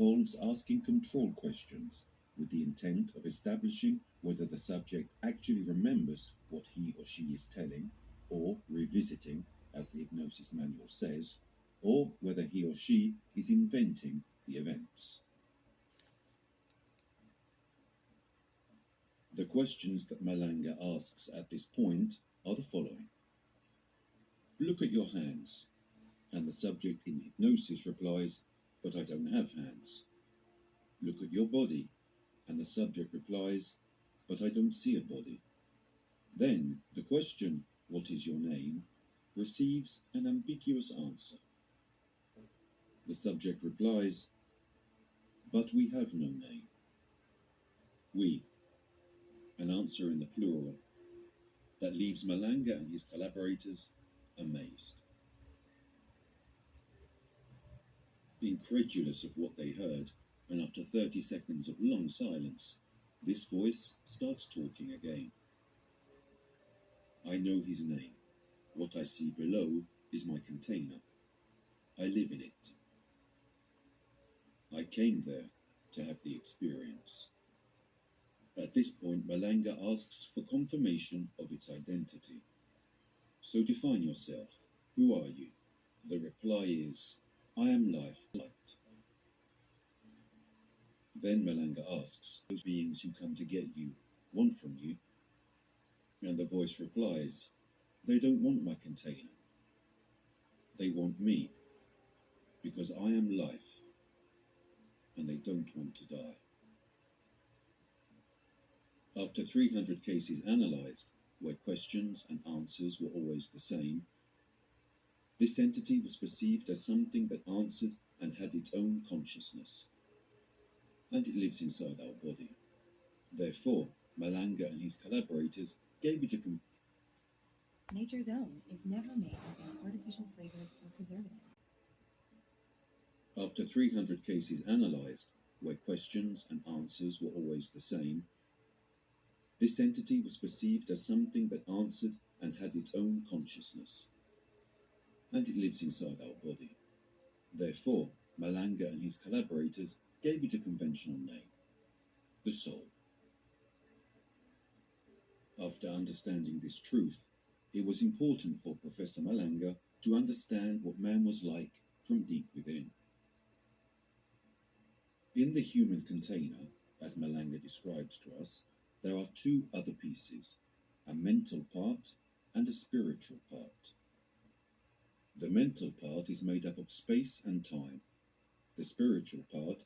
involves asking control questions with the intent of establishing whether the subject actually remembers what he or she is telling, or revisiting, as the hypnosis manual says, or whether he or she is inventing the events. The questions that Malanga asks at this point are the following. Look at your hands, and the subject in hypnosis replies, but I don't have hands. Look at your body, and the subject replies, but I don't see a body. Then the question, what is your name, receives an ambiguous answer. The subject replies, but we have no name. We, an answer in the plural, that leaves Malanga and his collaborators amazed. Incredulous of what they heard, and after 30 seconds of long silence, this voice starts talking again. I know his name. What I see below is my container. I live in it. I came there to have the experience. At this point, Malanga asks for confirmation of its identity. So define yourself. Who are you? The reply is, I am life, light. Then Malanga asks, those beings who come to get you want from you? And the voice replies, they don't want my container. They want me, because I am life, and they don't want to die. After 300 cases analyzed, where questions and answers were always the same, this entity was perceived as something that answered and had its own consciousness, and it lives inside our body. Therefore, Malanga and his collaborators gave it a Nature's own is never made with any artificial flavors or preservatives. After 300 cases analyzed, where questions and answers were always the same, this entity was perceived as something that answered and had its own consciousness, and it lives inside our body. Therefore, Malanga and his collaborators gave it a conventional name, the soul. After understanding this truth, it was important for Professor Malanga to understand what man was like from deep within. In the human container, as Malanga describes to us, there are two other pieces, a mental part and a spiritual part. The mental part is made up of space and time. The spiritual part